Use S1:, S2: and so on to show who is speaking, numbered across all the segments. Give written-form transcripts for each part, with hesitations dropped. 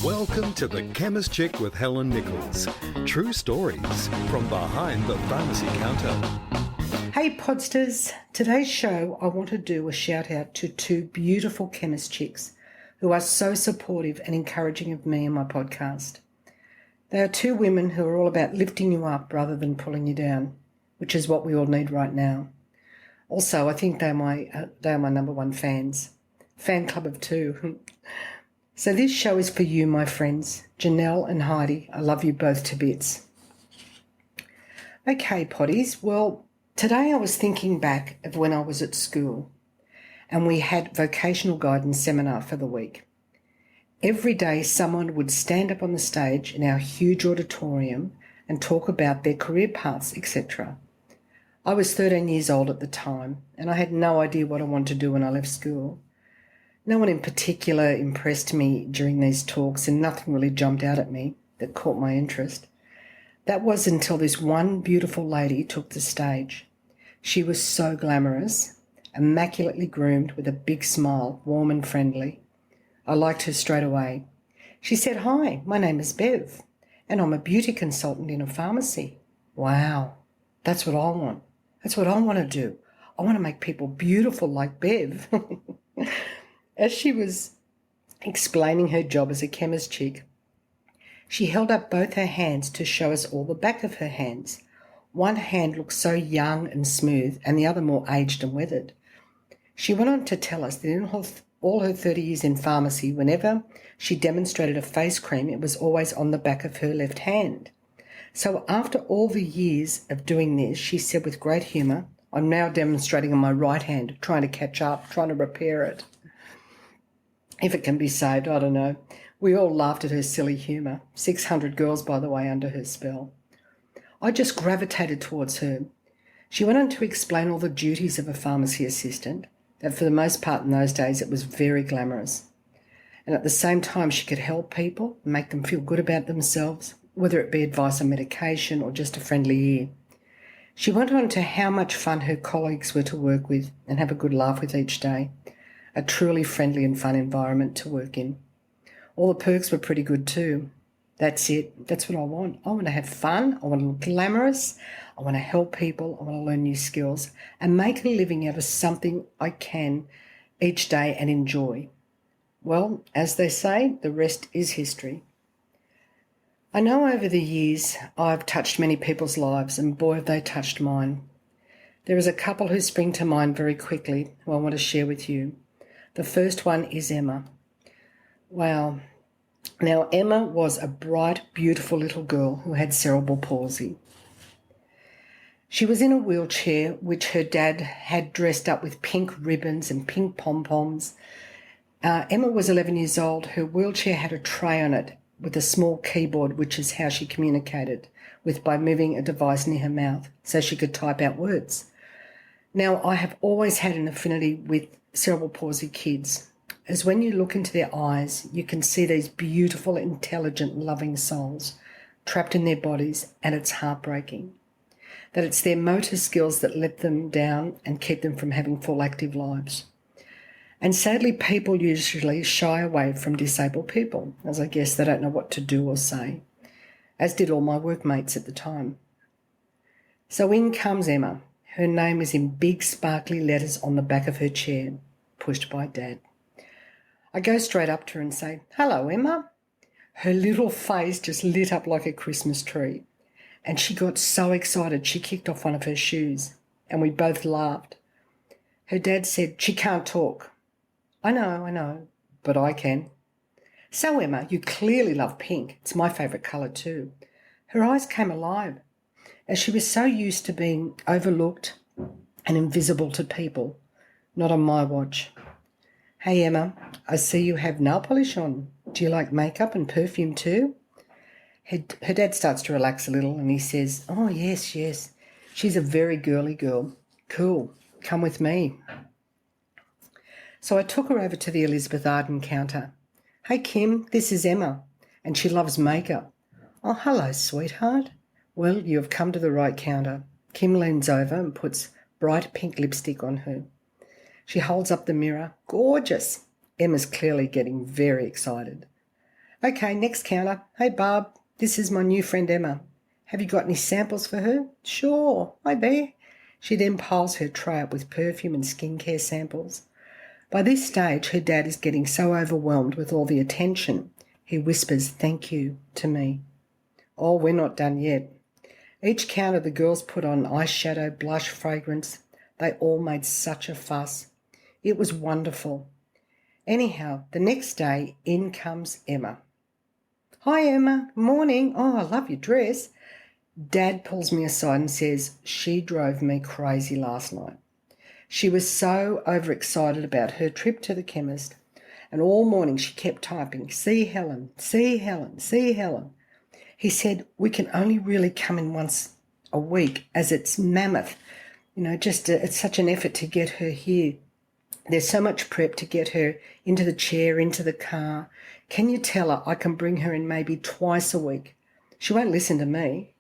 S1: Welcome to the Chemist Chick with Helen Nichols. True stories from behind the pharmacy counter.
S2: Hey Podsters, today's show I want to do a shout out to two beautiful Chemist Chicks who are so supportive and encouraging of me and my podcast. They are two women who are all about lifting you up rather than pulling you down, which is what we all need right now. Also, I think they are my number one fans. Fan club of two. So this show is for you, my friends. Janelle and Heidi, I love you both to bits. Okay, Potties, well, today I was thinking back of when I was at school and we had vocational guidance seminar for the week. Every day someone would stand up on the stage in our huge auditorium and talk about their career paths, etc. I was 13 years old at the time and I had no idea what I wanted to do when I left school. No one in particular impressed me during these talks and nothing really jumped out at me that caught my interest. That was until this one beautiful lady took the stage. She was so glamorous, immaculately groomed with a big smile, warm and friendly. I liked her straight away. She said, "Hi, my name is Bev and I'm a beauty consultant in a pharmacy." Wow, that's what I want. That's what I want to do. I want to make people beautiful like Bev. As she was explaining her job as a chemist chick, she held up both her hands to show us all the back of her hands. One hand looked so young and smooth and the other more aged and weathered. She went on to tell us that in all her 30 years in pharmacy, whenever she demonstrated a face cream, it was always on the back of her left hand. So after all the years of doing this, she said with great humour, "I'm now demonstrating on my right hand, trying to catch up, trying to repair it. If it can be saved, I don't know." We all laughed at her silly humour. 600 girls, by the way, under her spell. I just gravitated towards her. She went on to explain all the duties of a pharmacy assistant, that for the most part in those days it was very glamorous. And at the same time she could help people, make them feel good about themselves, whether it be advice on medication or just a friendly ear. She went on to how much fun her colleagues were to work with and have a good laugh with each day. A truly friendly and fun environment to work in. All the perks were pretty good too. That's it. That's what I want. I want to have fun. I want to look glamorous. I want to help people. I want to learn new skills and make a living out of something I can each day and enjoy. Well, as they say, the rest is history. I know over the years I've touched many people's lives and boy have they touched mine. There is a couple who spring to mind very quickly who I want to share with you. The first one is Emma. Wow. Now, Emma was a bright, beautiful little girl who had cerebral palsy. She was in a wheelchair which her dad had dressed up with pink ribbons and pink pom-poms. Emma was 11 years old. Her wheelchair had a tray on it with a small keyboard, which is how she communicated with by moving a device near her mouth so she could type out words. Now, I have always had an affinity with cerebral palsy kids, as when you look into their eyes, you can see these beautiful, intelligent, loving souls trapped in their bodies, and it's heartbreaking that it's their motor skills that let them down and keep them from having full active lives. And sadly, people usually shy away from disabled people, as I guess they don't know what to do or say, as did all my workmates at the time. So in comes Emma. Her name is in big sparkly letters on the back of her chair, pushed by Dad. I go straight up to her and say, "Hello, Emma." Her little face just lit up like a Christmas tree, and she got so excited she kicked off one of her shoes, and we both laughed. Her dad said, "She can't talk." I know, but I can." "So, Emma, you clearly love pink. It's my favourite colour too." Her eyes came alive, as she was so used to being overlooked and invisible to people. Not on my watch. "Hey, Emma, I see you have nail polish on. Do you like makeup and perfume too?" Her dad starts to relax a little and he says, "Oh, yes. She's a very girly girl. Cool. Come with me." So I took her over to the Elizabeth Arden counter. "Hey, Kim, this is Emma, and she loves makeup." "Oh, hello, sweetheart." "Well, you have come to the right counter." Kim leans over and puts bright pink lipstick on her. She holds up the mirror. "Gorgeous." Emma's clearly getting very excited. Okay, next counter. Hey, Barb, this is my new friend Emma. Have you got any samples for her? Sure, hi there. She then piles her tray up with perfume and skincare samples. By this stage, her dad is getting so overwhelmed with all the attention, he whispers thank you to me. Oh, we're not done yet. Each counter the girls put on eyeshadow, blush, fragrance. They all made such a fuss. It was wonderful. Anyhow, the next day, in comes Emma. Hi, Emma. Morning. Oh, I love your dress. Dad pulls me aside and says, she drove me crazy last night. She was so overexcited about her trip to the chemist, and all morning she kept typing, see Helen, see Helen, see Helen. He said, we can only really come in once a week as it's mammoth. It's such an effort to get her here. There's so much prep to get her into the chair, into the car. Can you tell her I can bring her in maybe twice a week? She won't listen to me.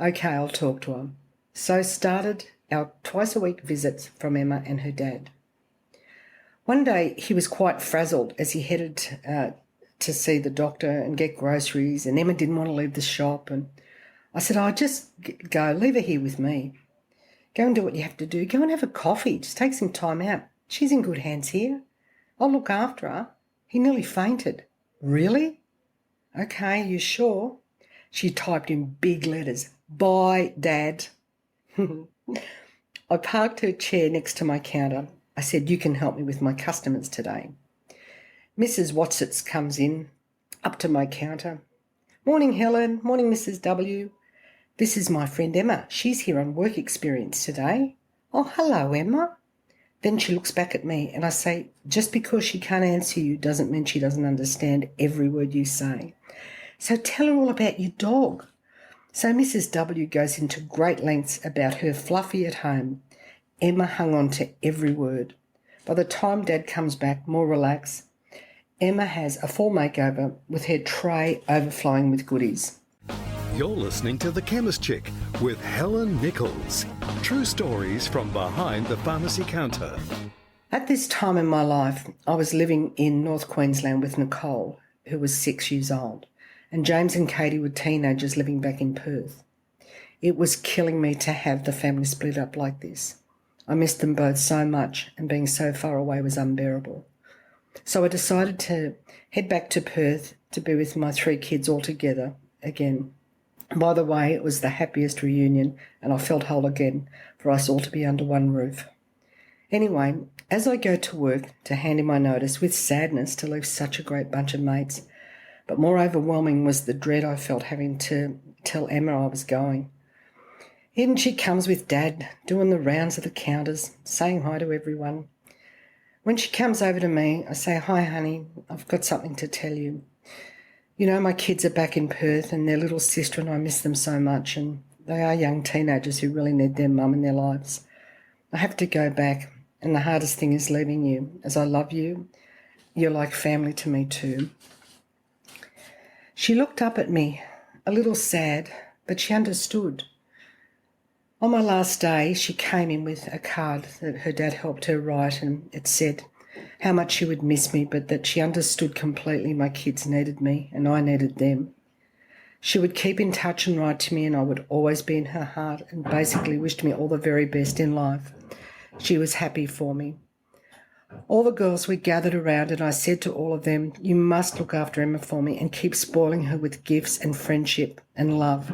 S2: Okay, I'll talk to her. So started our twice-a-week visits from Emma and her dad. One day he was quite frazzled as he headed to see the doctor and get groceries, and Emma didn't want to leave the shop. And I said, just go, leave her here with me. Go and do what you have to do. Go and have a coffee. Just take some time out. She's in good hands here. I'll look after her. He nearly fainted. Really? Okay, you sure? She typed in big letters, bye, Dad. I parked her chair next to my counter. I said, you can help me with my customers today. Mrs. Watsits comes in, up to my counter. Morning, Helen. Morning, Mrs. W. This is my friend Emma. She's here on work experience today. Oh, hello, Emma. Then she looks back at me and I say, just because she can't answer you doesn't mean she doesn't understand every word you say. So tell her all about your dog. So Mrs. W goes into great lengths about her Fluffy at home. Emma hung on to every word. By the time Dad comes back, more relaxed, Emma has a full makeover with her tray overflowing with goodies.
S1: You're listening to The Chemist Chick with Helen Nichols. True stories from behind the pharmacy counter.
S2: At this time in my life, I was living in North Queensland with Nicole, who was 6 years old, and James and Katie were teenagers living back in Perth. It was killing me to have the family split up like this. I missed them both so much, and being so far away was unbearable. So I decided to head back to Perth to be with my 3 kids all together again. By the way, it was the happiest reunion, and I felt whole again for us all to be under one roof. Anyway, as I go to work to hand in my notice with sadness to leave such a great bunch of mates, but more overwhelming was the dread I felt having to tell Emma I was going. In she comes with Dad, doing the rounds of the counters, saying hi to everyone. When she comes over to me, I say, hi, honey, I've got something to tell you. You know, my kids are back in Perth and their little sister and I miss them so much, and they are young teenagers who really need their mum in their lives. I have to go back, and the hardest thing is leaving you. As I love you, you're like family to me too. She looked up at me, a little sad, but she understood. On my last day, she came in with a card that her dad helped her write, and it said how much she would miss me, but that she understood completely my kids needed me and I needed them. She would keep in touch and write to me, and I would always be in her heart, and basically wished me all the very best in life. She was happy for me. All the girls we gathered around, and I said to all of them, you must look after Emma for me and keep spoiling her with gifts and friendship and love.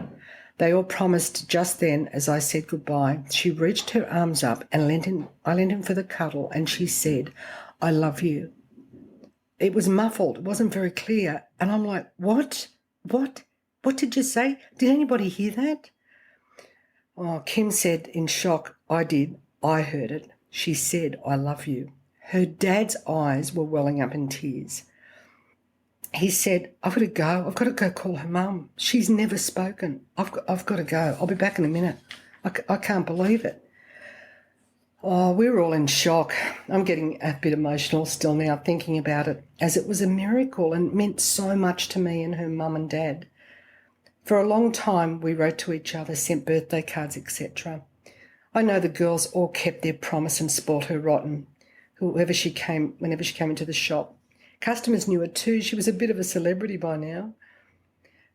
S2: They all promised just then as I said goodbye. She reached her arms up and I leant in for the cuddle, and she said, I love you. It was muffled. It wasn't very clear. And I'm like, what? What? What did you say? Did anybody hear that? Oh, Kim said in shock, I did. I heard it. She said, I love you. Her dad's eyes were welling up in tears. He said, I've got to go. I've got to go call her mum. She's never spoken. I've got to go. I'll be back in a minute. I can't believe it. Oh, we were all in shock. I'm getting a bit emotional still now thinking about it, as it was a miracle and meant so much to me and her mum and dad. For a long time we wrote to each other, sent birthday cards, etc. I know the girls all kept their promise and spoilt her rotten, whenever she came into the shop. Customers knew her too. She was a bit of a celebrity by now.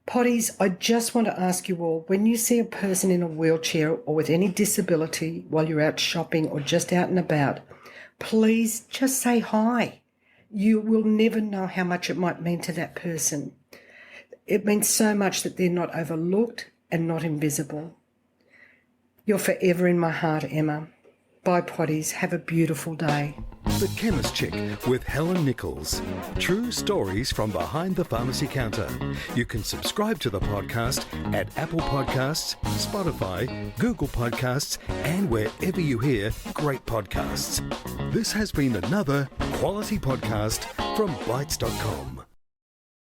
S2: Potties, I just want to ask you all, when you see a person in a wheelchair or with any disability while you're out shopping or just out and about, please just say hi. You will never know how much it might mean to that person. It means so much that they're not overlooked and not invisible. You're forever in my heart, Emma. Bye, Potties. Have a beautiful day.
S1: The Chemist Chick with Helen Nichols. True stories from behind the pharmacy counter. You can subscribe to the podcast at Apple Podcasts, Spotify, Google Podcasts, and wherever you hear great podcasts. This has been another quality podcast from Bytes.com.